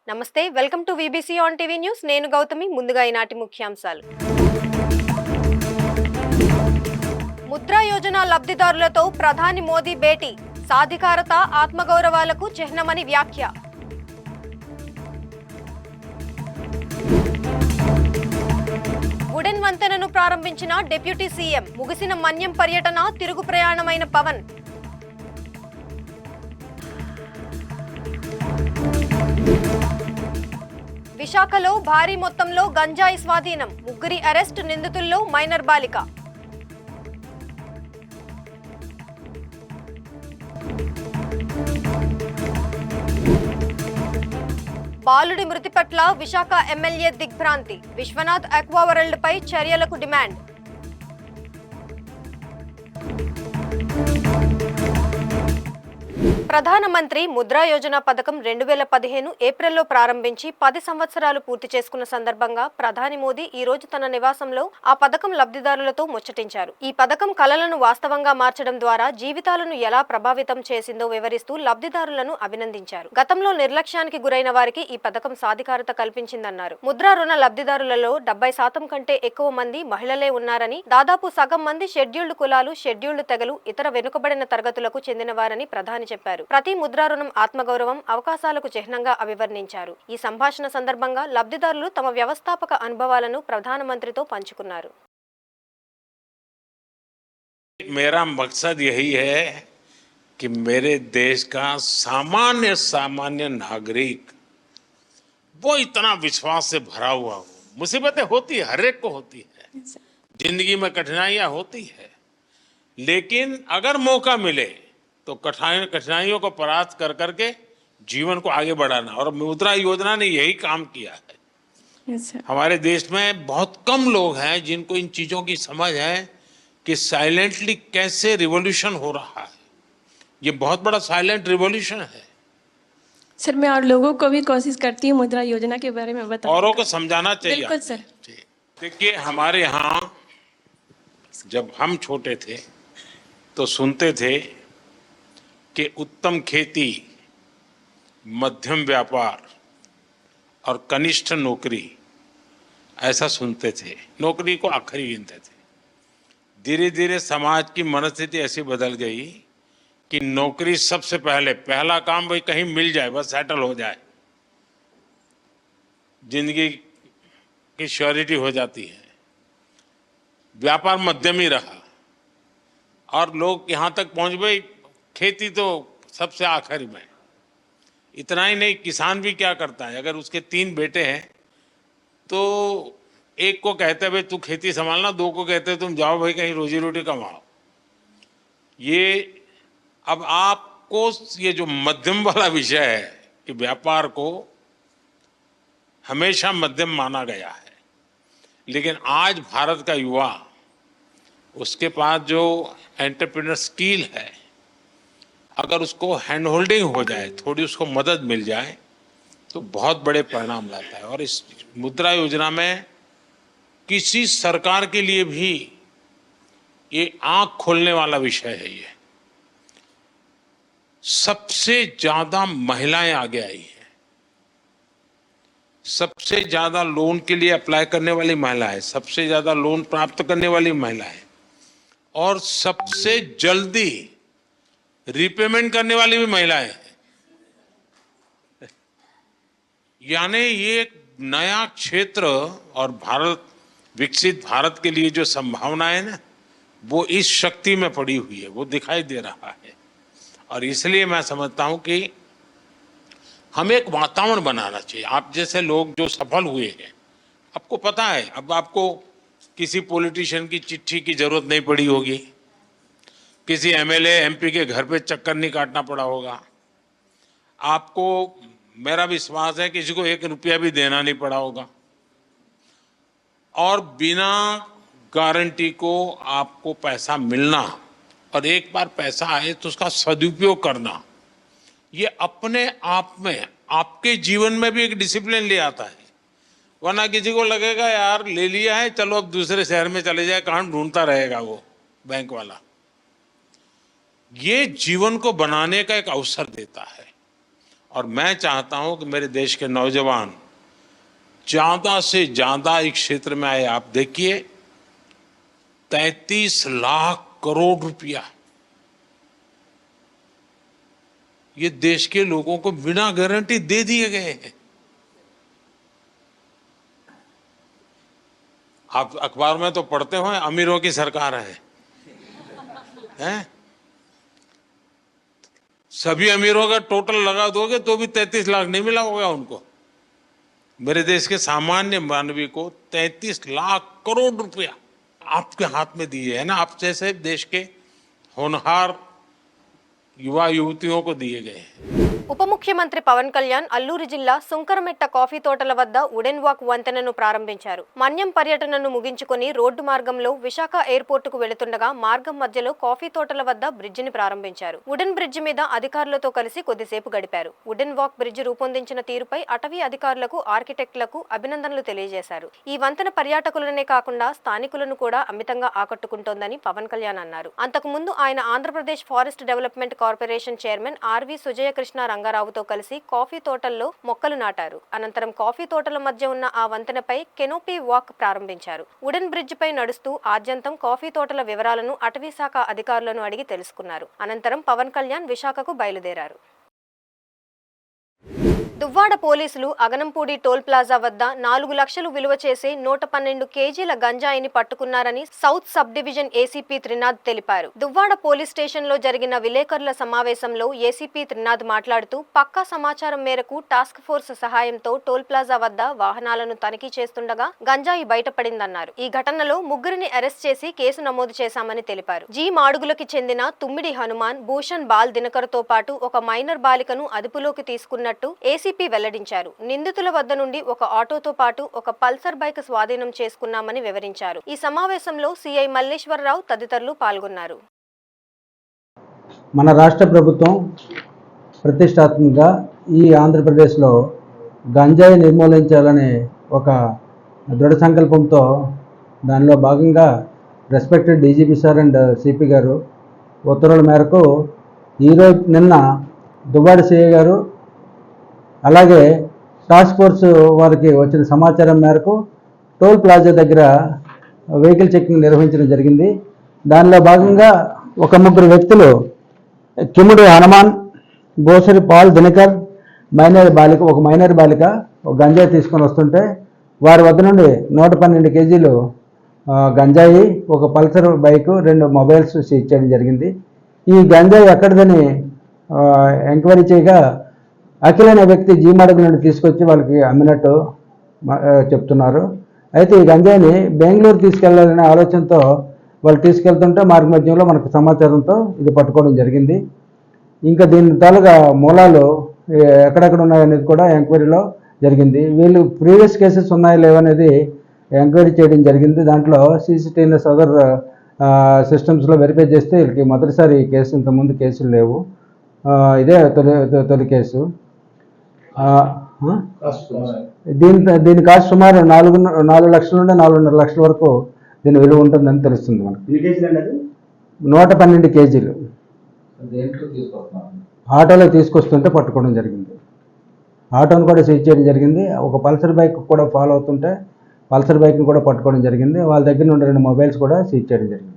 నమస్తే welcome to VBC on TV news నేను గౌతమి ముందుగా ఈనాటి ముఖ్యాంశాలు ముద్రా యోజన లబ్ధిదారులతో ప్రధాని మోదీ భేటీ సాధికారత ఆత్మగౌరవాలకు చిహ్నమని వ్యాఖ్య వుడెన్ వంతెనను ప్రారంభించిన డిప్యూటీ సీఎం ముగిసిన మన్యం పర్యటన తిరుగు ప్రయాణమైన పవన్ విశాఖలో భారీ మొత్తంలో గంజాయి స్వాధీనం ముగ్గురి అరెస్ట్ నిందితుల్లో మైనర్ బాలిక బాలుడి మృతి పట్ల విశాఖ ఎమ్మెల్యే దిగ్భ్రాంతి విశ్వనాథ్ అక్వా వరల్డ్ పై చర్యలకు డిమాండ్ ప్రధానమంత్రి ముద్రా యోజన పథకం 2015 ఏప్రిల్లో ప్రారంభించి 10 సంవత్సరాలు పూర్తి చేసుకున్న సందర్భంగా ప్రధాని మోదీ ఈ రోజు తన నివాసంలో ఆ పథకం లబ్ధిదారులతో ముచ్చటించారు. ఈ పథకం కలలను వాస్తవంగా మార్చడం ద్వారా జీవితాలను ఎలా ప్రభావితం చేసిందో వివరిస్తూ లబ్ధిదారులను అభినందించారు. గతంలో నిర్లక్ష్యానికి గురైన వారికి ఈ పథకం సాధికారత కల్పించిందన్నారు. ముద్రా రుణ లబ్ధిదారులలో 70% కంటే ఎక్కువ మంది మహిళలే ఉన్నారని, దాదాపు సగం మంది షెడ్యూల్డ్ కులాలు, షెడ్యూల్డ్ తెగలు, ఇతర వెనుకబడిన తరగతులకు చెందినవారని ప్రధాని చెప్పారు. ప్రతి ముద్రా రుణం ఆత్మగౌరవం, అవకాశాలకు చిహ్నంగా అభివర్ణించారు. ఈ సంభాషణ సందర్భంగా లబ్ధిదారులు తమ వ్యవస్థాపక అనుభవాలను ప్రధానమంత్రితో పంచుకున్నారు. मेरा मकसद यही है कि मेरे देश का सामान्य नागरिक वो इतना विश्वास से भरा हुआ हो। मुसीबतें होती है, हर एक को होती है, जिंदगी में कठिनाइयां होती है, लेकिन अगर मौका मिले तो कठिनाइयों को परास्त कर करके जीवन को आगे बढ़ाना, और मुद्रा योजना ने यही काम किया है। हमारे देश में बहुत कम लोग हैं जिनको इन चीजों की समझ है कि साइलेंटली कैसे रिवॉल्यूशन हो रहा है। ये बहुत बड़ा साइलेंट रिवॉल्यूशन है सर। मैं और लोगों को भी कोशिश करती हूँ मुद्रा योजना के बारे में बताने, औरों को समझाना चाहिए। बिल्कुल सर। देखिए, हमारे यहाँ जब हम छोटे थे तो सुनते थे कि उत्तम खेती, मध्यम व्यापार और कनिष्ठ नौकरी, ऐसा सुनते थे। नौकरी को आखिरी गिनते थे। धीरे धीरे समाज की मनस्थिति ऐसी बदल गई कि नौकरी सबसे पहला काम भाई कहीं मिल जाए, बस सेटल हो जाए, जिंदगी की श्योरिटी हो जाती है। व्यापार मध्यम ही रहा और लोग यहाँ तक पहुंच गए, खेती तो सबसे आखिर में। इतना ही नहीं, किसान भी क्या करता है, अगर उसके 3 बेटे हैं तो एक को कहते हैं भाई तू खेती संभालना, 2 को कहते हैं तुम जाओ भाई कहीं रोजी रोटी कमाओ। ये अब आपको ये जो मध्यम वाला विषय है कि व्यापार को हमेशा मध्यम माना गया है, लेकिन आज भारत का युवा, उसके पास जो एंटरप्रेन्योर स्किल है, अगर उसको हैंड होल्डिंग हो जाए, थोड़ी उसको मदद मिल जाए तो बहुत बड़े परिणाम लाता है। और इस मुद्रा योजना में किसी सरकार के लिए भी ये आंख खोलने वाला विषय है। ये सबसे ज्यादा महिलाएं आगे आई हैं, सबसे ज्यादा लोन के लिए अप्लाई करने वाली महिला है, सबसे ज्यादा लोन प्राप्त करने वाली महिला है, और सबसे जल्दी रिपेमेंट करने वाली भी महिलाएं हैं। यानी ये एक नया क्षेत्र, और भारत, विकसित भारत के लिए जो संभावना है ना, वो इस शक्ति में पड़ी हुई है, वो दिखाई दे रहा है। और इसलिए मैं समझता हूं कि हमें एक वातावरण बनाना चाहिए। आप जैसे लोग जो सफल हुए हैं, आपको पता है, अब आपको किसी पॉलिटिशियन की चिट्ठी की जरूरत नहीं पड़ी होगी, किसी एमएलए एमपी के घर पे चक्कर नहीं काटना पड़ा होगा, आपको, मेरा विश्वास है, किसी को 1 रुपया भी देना नहीं पड़ा होगा, और बिना गारंटी को आपको पैसा मिलना, और एक बार पैसा आए तो उसका सदुपयोग करना, ये अपने आप में आपके जीवन में भी एक डिसिप्लिन ले आता है। वरना किसी को लगेगा यार ले लिया है, चलो अब दूसरे शहर में चले जाए, कहाँ ढूंढता रहेगा वो बैंक वाला। ये जीवन को बनाने का एक अवसर देता है। और मैं चाहता हूं कि मेरे देश के नौजवान ज्यादा से ज्यादा इस क्षेत्र में आए। आप देखिए 33 लाख करोड़ रुपया ये देश के लोगों को बिना गारंटी दे दिए गए हैं। आप अखबार में तो पढ़ते हो अमीरों की सरकार है, हैं? सभी अमीरों का टोटल लगा दोगे तो भी 33 लाख नहीं मिला होगा उनको। मेरे देश के सामान्य मानवी को 33 लाख करोड़ रुपया आपके हाथ में दिए है ना, आप जैसे देश के होनहार युवा युवतियों को दिए गए हैं। ఉప ముఖ్యమంత్రి పవన్ కళ్యాణ్ అల్లూరు జిల్లా సుంకరమెట్ట కాఫీ తోటల వద్ద వుడెన్ వాక్ వంతెనను ప్రారంభించారు. మన్యం పర్యటనను ముగించుకొని రోడ్డు మార్గంలో విశాఖ ఎయిర్పోర్టుకు వెళుతుండగా మార్గం మధ్యలో కాఫీ తోటల వద్ద బ్రిడ్జిని ప్రారంభించారు. వుడెన్ బ్రిడ్జి మీద అధికారులతో కలిసి కొద్దిసేపు గడిపారు. వుడెన్ వాక్ బ్రిడ్జి రూపొందించిన తీరుపై అటవీ అధికారులకు, ఆర్కిటెక్టులకు అభినందనలు తెలియజేశారు. ఈ వంతెన పర్యాటకులనే కాకుండా స్థానికులను కూడా అమితంగా ఆకట్టుకుంటోందని పవన్ కళ్యాణ్ అన్నారు. అంతకుముందు ఆయన Andhra Pradesh forest development corporation chairman RV Sujaya Krishna రంగారావుతో కలిసి కాఫీ తోటల్లో మొక్కలు నాటారు. అనంతరం కాఫీ తోటల మధ్య ఉన్న ఆ వంతెనపై కెనోపీ వాక్ ప్రారంభించారు. వుడెన్ బ్రిడ్జ్ పై నడుస్తూ ఆద్యంతం కాఫీ తోటల వివరాలను అటవీ శాఖ అధికారులను అడిగి తెలుసుకున్నారు. అనంతరం పవన్ కళ్యాణ్ విశాఖకు బయలుదేరారు. దువ్వాడ పోలీసులు అగనంపూడి టోల్ ప్లాజా వద్ద 4 లక్షలు విలువ చేసే 112 కేజీల గంజాయిని పట్టుకున్నారని south sub division ACP Trinath తెలిపారు. దువ్వాడ పోలీస్ స్టేషన్ లో జరిగిన విలేకరుల సమావేశంలో ఏసీపీ త్రినాథ్ మాట్లాడుతూ పక్కా సమాచారం మేరకు టాస్క్ ఫోర్స్ సహాయంతో టోల్ ప్లాజా వద్ద వాహనాలను తనిఖీ చేస్తుండగా గంజాయి బయటపడిందన్నారు. ఈ ఘటనలో 3 అరెస్ట్ చేసి కేసు నమోదు చేశామని తెలిపారు. జీ మాడుగులకి చెందిన తుమ్మిడి హనుమాన్, భూషణ్ బాల్ దినకర్ తో పాటు ఒక మైనర్ బాలికను అదుపులోకి తీసుకున్నట్టు ఏసీపీ వెల్లడించారు. నిందితుల వద్ద నుండి ఒక ఆటోతో పాటు ఒక పల్సర్ బైక్ స్వాధీనం చేసుకున్నామని వివరించారు. ఈ సమావేశంలో సిఐ మల్లేశ్వరరావు తదితరులు పాల్గొన్నారు. మన రాష్ట్ర ప్రభుత్వం ప్రతిష్టాత్మకంగా ఈ ఆంధ్రప్రదేశ్లో గంజాయి నిర్మూలించాలనే ఒక దృఢ సంకల్పంతో దానిలో భాగంగా respected DGP sir and CP గారు ఉత్తర్వుల మేరకు నిన్న దువ్వాడ సిఐ గారు అలాగే టాస్క్ ఫోర్స్ వారికి వచ్చిన సమాచారం మేరకు టోల్ ప్లాజా దగ్గర వెహికల్ చెకింగ్ నిర్వహించడం జరిగింది. దానిలో భాగంగా ఒక 3 వ్యక్తులు కిముడి హనుమాన్, బోసరి పాల్ దినకర్, ఒక మైనర్ బాలిక ఒక గంజాయి తీసుకొని వస్తుంటే వారి వద్ద నుండి 112 కేజీలు గంజాయి, ఒక పల్సర్ బైక్, 2 మొబైల్స్ సీజ్ చేయడం జరిగింది. ఈ గంజాయి ఎక్కడిదని ఎంక్వైరీ చేయగా అఖిల్ అనే వ్యక్తి జీమాడుగు నుండి తీసుకొచ్చి వాళ్ళకి అమ్మినట్టు చెప్తున్నారు. అయితే ఈ గంజాయిని బెంగళూరు తీసుకెళ్లాలనే ఆలోచనతో వాళ్ళు తీసుకెళ్తుంటే మార్గ మధ్యంలో మనకు సమాచారంతో ఇది పట్టుకోవడం జరిగింది. ఇంకా దీని తాలూగా మూలాలు ఎక్కడెక్కడ ఉన్నాయనేది కూడా ఎంక్వైరీలో జరిగింది. వీళ్ళు ప్రీవియస్ కేసెస్ ఉన్నాయో లేవనేది ఎంక్వైరీ చేయడం జరిగింది. దాంట్లో సీసీటీవీఎస్ అదర్ సిస్టమ్స్లో వెరిఫై చేస్తే వీళ్ళకి మొదటిసారి కేసు, ఇంతకుముందు కేసులు లేవు. ఇదే తొలి కేసు. దీని కాస్ట్ సుమారు 4 లక్షల నుండి 4.5 లక్షల వరకు దీని విలువ ఉంటుందని తెలుస్తుంది మనకు. 112 కేజీలు ఆటోలో తీసుకొస్తుంటే పట్టుకోవడం జరిగింది. ఆటోను కూడా సీజ్ చేయడం జరిగింది. ఒక పల్సర్ బైక్ కూడా ఫాలో అవుతుంటే పల్సర్ బైక్ని కూడా పట్టుకోవడం జరిగింది. వాళ్ళ దగ్గర నుండి 2 మొబైల్స్ కూడా సీజ్ చేయడం జరిగింది.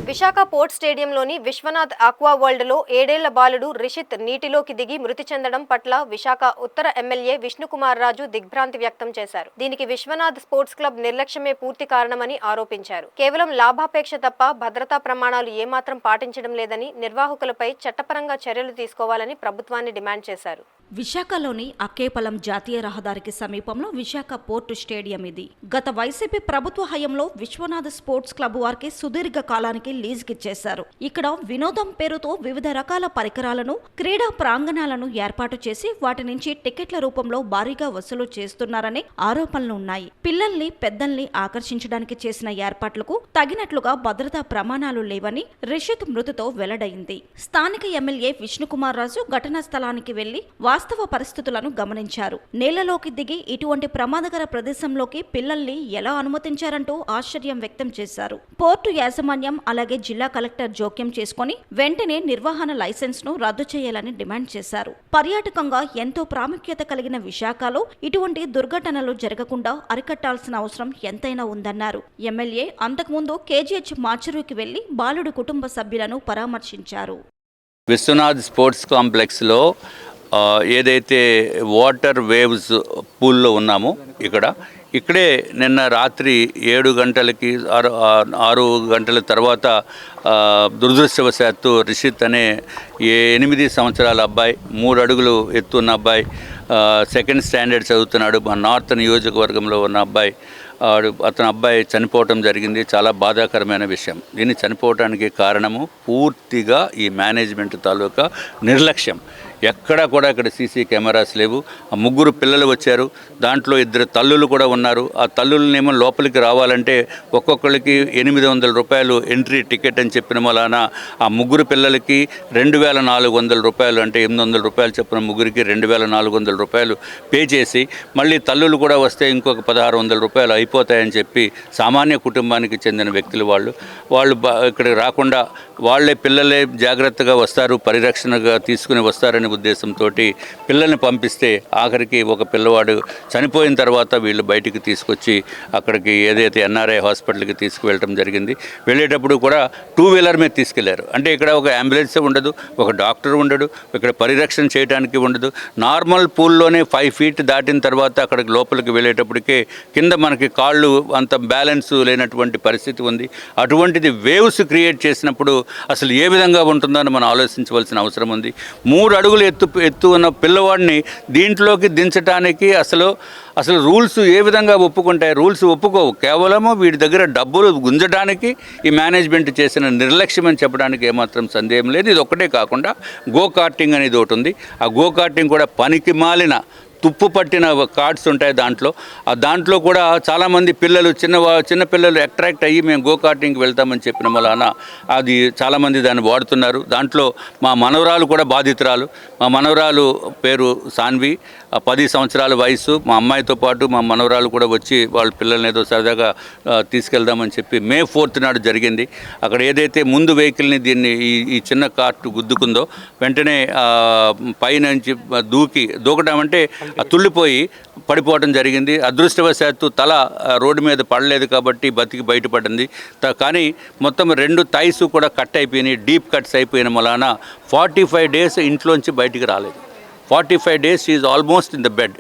విశాఖ పోర్ట్ స్టేడియంలోని విశ్వనాథ్ ఆక్వా వరల్డ్లో 7 ఏళ్ల బాలుడు రిషిత్ నీటిలోకి దిగి మృతి చెందడం పట్ల విశాఖ ఉత్తర ఎమ్మెల్యే విష్ణుకుమార్ రాజు దిగ్భ్రాంతి వ్యక్తం చేశారు. దీనికి విశ్వనాథ్ స్పోర్ట్స్ క్లబ్ నిర్లక్ష్యమే పూర్తి కారణమని ఆరోపించారు. కేవలం లాభాపేక్ష తప్ప భద్రతా ప్రమాణాలు ఏమాత్రం పాటించడం లేదని, నిర్వాహకులపై చట్టపరంగా చర్యలు తీసుకోవాలని ప్రభుత్వాన్ని డిమాండ్ చేశారు. విశాఖలోని అక్కేపలం జాతీయ రహదారికి సమీపంలో విశాఖ పోర్టు స్టేడియం ఇది. గత వైసీపీ ప్రభుత్వ హయాంలో విశ్వనాథ్ స్పోర్ట్స్ క్లబ్ వారికి సుదీర్ఘ కాలానికి లీజుకిచ్చేశారు. ఇక్కడ వినోదం పేరుతో వివిధ రకాల పరికరాలను, క్రీడా ప్రాంగణాలను ఏర్పాటు చేసి వాటి నుంచి టికెట్ల రూపంలో భారీగా వసూలు చేస్తున్నారనే ఆరోపణలు ఉన్నాయి. పిల్లల్ని, పెద్దల్ని ఆకర్షించడానికి చేసిన ఏర్పాట్లకు తగినట్లుగా భద్రతా ప్రమాణాలు లేవని రిషిత్ మృతితో వెల్లడైంది. స్థానిక ఎమ్మెల్యే విష్ణుకుమార్ రాజు ఘటనా స్థలానికి వెళ్లి వాస్తవ పరిస్థితులను గమనించారు. నేలలోకి దిగి ఇటువంటి ప్రమాదకర ప్రదేశంలోకి పిల్లల్ని ఎలా అనుమతించారంటూ ఆశ్చర్యం వ్యక్తం చేశారు. పోర్టు యాజమాన్యం యాజమాన్యం అలాగే జిల్లా కలెక్టర్ జోక్యం చేసుకుని వెంటనే నిర్వహణ లైసెన్స్ ను రద్దు చేయాలని డిమాండ్ చేశారు. పర్యాటకంగా ఎంతో ప్రాముఖ్యత కలిగిన విశాఖలో ఇటువంటి దుర్ఘటనలు జరగకుండా అరికట్టాల్సిన అవసరం ఎంతైనా ఉందన్నారు. ఎమ్మెల్యే అంతకుముందు కేజీహెచ్ మార్చురీకి వెళ్లి బాలుడి కుటుంబ సభ్యులను పరామర్శించారు. విశ్వనాథ్ స్పోర్ట్స్ కాంప్లెక్స్లో ఏదైతే వాటర్ వేవ్స్ పూల్లో ఉన్నామో ఇక్కడే నిన్న రాత్రి 7 గంటలకి 6 గంటల తర్వాత దురదృష్టవశాత్తు రిషిత్ అనే 8 సంవత్సరాల అబ్బాయి, 3 అడుగులు ఎత్తున్న అబ్బాయి, సెకండ్ స్టాండర్డ్ చదువుతున్నాడు, మా నార్త్ నియోజకవర్గంలో ఉన్న అబ్బాయి, అబ్బాయి చనిపోవటం జరిగింది. చాలా బాధాకరమైన విషయం. దీన్ని చనిపోవటానికి కారణము పూర్తిగా ఈ మేనేజ్మెంట్ తాలూకా నిర్లక్ష్యం. ఎక్కడా కూడా ఇక్కడ సీసీ కెమెరాస్ లేవు. ఆ 3 పిల్లలు వచ్చారు, దాంట్లో 2 తల్లులు కూడా ఉన్నారు. ఆ తల్లులనేమో లోపలికి రావాలంటే ఒక్కొక్కరికి 800 రూపాయలు ఎంట్రీ టికెట్ అని చెప్పిన వలన ఆ 3 పిల్లలకి 2400 రూపాయలు, అంటే 800 రూపాయలు చెప్పిన 3కి 2400 రూపాయలు పే చేసి, మళ్ళీ తల్లులు కూడా వస్తే ఇంకొక 1600 రూపాయలు అయిపోతాయని చెప్పి సామాన్య కుటుంబానికి చెందిన వ్యక్తులు వాళ్ళు ఇక్కడికి రాకుండా వాళ్ళే పిల్లలే జాగ్రత్తగా వస్తారు, పరిరక్షణగా తీసుకుని వస్తారనే ఉద్దేశంతో పిల్లల్ని పంపిస్తే ఆఖరికి ఒక పిల్లవాడు చనిపోయిన తర్వాత వీళ్ళు బయటికి తీసుకొచ్చి అక్కడికి ఏదైతే ఎన్ఆర్ఐ హాస్పిటల్కి తీసుకువెళ్ళటం జరిగింది. వెళ్ళేటప్పుడు కూడా 2 వీలర్ మీద తీసుకెళ్లారు. అంటే ఇక్కడ ఒక అంబులెన్స్ ఉండదు, ఒక డాక్టర్ ఉండడు, ఇక్కడ పరిరక్షణ చేయడానికి ఉండదు. నార్మల్ పూల్లోనే 5 ఫీట్ దాటిన తర్వాత అక్కడికి లోపలికి వెళ్ళేటప్పటికే కింద మనకి కాళ్ళు అంత బ్యాలెన్స్ లేనటువంటి పరిస్థితి ఉంది. అటువంటిది వేవ్స్ క్రియేట్ చేసినప్పుడు అసలు ఏ విధంగా ఉంటుందో అని మనం ఆలోచించవలసిన అవసరం ఉంది. 3 అడుగులు ఎత్తు ఉన్న పిల్లవాడిని దీంట్లోకి దించడానికి అసలు రూల్స్ ఏ విధంగా ఒప్పుకుంటాయి? రూల్స్ ఒప్పుకోవు. కేవలము వీడి దగ్గర డబ్బులు గుంజడానికి ఈ మేనేజ్మెంట్ చేసిన నిర్లక్ష్యం అని చెప్పడానికి ఏమాత్రం సందేహం లేదు. ఇది ఒక్కటే కాకుండా గో కార్టింగ్ అనేది ఒకటి ఉంది. ఆ గో కార్టింగ్ కూడా పనికి మాలిన తుప్పు పట్టిన కార్డ్స్ ఉంటాయి దాంట్లో కూడా చాలామంది పిల్లలు చిన్న పిల్లలు అట్రాక్ట్ అయ్యి మేము గో కార్టింగ్కి వెళ్తామని చెప్పిన వలన అది చాలామంది దాన్ని వాడుతున్నారు. దాంట్లో మా మనవరాలు కూడా బాధితురాలు. మా మనవరాలు పేరు సాన్వి, 10 సంవత్సరాల వయసు. మా అమ్మాయితో పాటు మా మనవరాలు కూడా వచ్చి వాళ్ళ పిల్లల్ని ఏదో సరదాగా తీసుకెళ్దామని చెప్పి May 4th నాడు జరిగింది. అక్కడ ఏదైతే ముందు వెహికల్ని దీన్ని ఈ చిన్న కార్టు గుద్దుకుందో వెంటనే పైనుంచి దూకడం అంటే తుళ్ళిపోయి పడిపోవడం జరిగింది. అదృష్టవశాత్తు తల రోడ్డు మీద పడలేదు కాబట్టి బతికి బయటపడింది. కానీ మొత్తం 2 థైస్ కూడా కట్ అయిపోయినాయి, డీప్ కట్స్ అయిపోయిన వలన 45 డేస్ ఇంట్లోంచి బయటికి రాలేదు. 45 days is almost in the bed.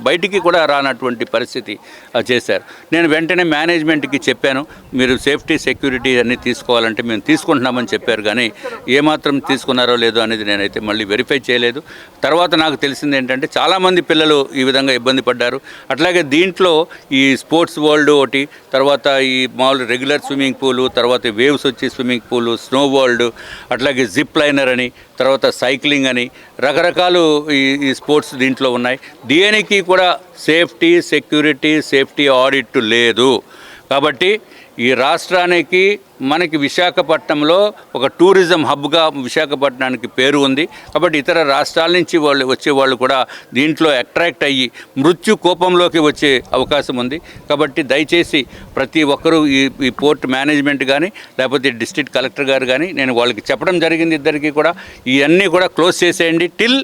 బయటికి కూడా రానటువంటి పరిస్థితి చేశారు. నేను వెంటనే మేనేజ్మెంట్కి చెప్పాను, మీరు సేఫ్టీ సెక్యూరిటీ అన్నీ తీసుకోవాలంటే మేము తీసుకుంటున్నామని చెప్పారు. కానీ ఏమాత్రం తీసుకున్నారో లేదో అనేది నేనైతే మళ్ళీ వెరిఫై చేయలేదు. తర్వాత నాకు తెలిసింది ఏంటంటే చాలామంది పిల్లలు ఈ విధంగా ఇబ్బంది పడ్డారు. అట్లాగే దీంట్లో ఈ స్పోర్ట్స్ వరల్డ్ ఒకటి, తర్వాత ఈ మామూలు రెగ్యులర్ స్విమ్మింగ్ పూలు, తర్వాత వేవ్స్ వచ్చి స్విమ్మింగ్ పూలు, స్నో వరల్డ్, అట్లాగే జిప్ లైనర్ అని, తర్వాత సైక్లింగ్ అని రకరకాలు ఈ స్పోర్ట్స్ దీంట్లో ఉన్నాయి. దేనికి కూడా సేఫ్టీ సెక్యూరిటీ సేఫ్టీ ఆడిట్ లేదు. కాబట్టి ఈ రాష్ట్రానికి మనకి విశాఖపట్నంలో ఒక టూరిజం హబ్గా విశాఖపట్నానికి పేరు ఉంది. కాబట్టి ఇతర రాష్ట్రాల నుంచి వచ్చేవాళ్ళు కూడా దీంట్లో అట్రాక్ట్ అయ్యి మృత్యు కోపంలోకి వచ్చే అవకాశం ఉంది. కాబట్టి దయచేసి ప్రతి ఒక్కరూ ఈ పోర్ట్ మేనేజ్మెంట్ కానీ లేకపోతే డిస్ట్రిక్ట్ కలెక్టర్ గారు కానీ నేను వాళ్ళకి చెప్పడం జరిగింది, ఇద్దరికి కూడా ఇవన్నీ కూడా క్లోజ్ చేసేయండి till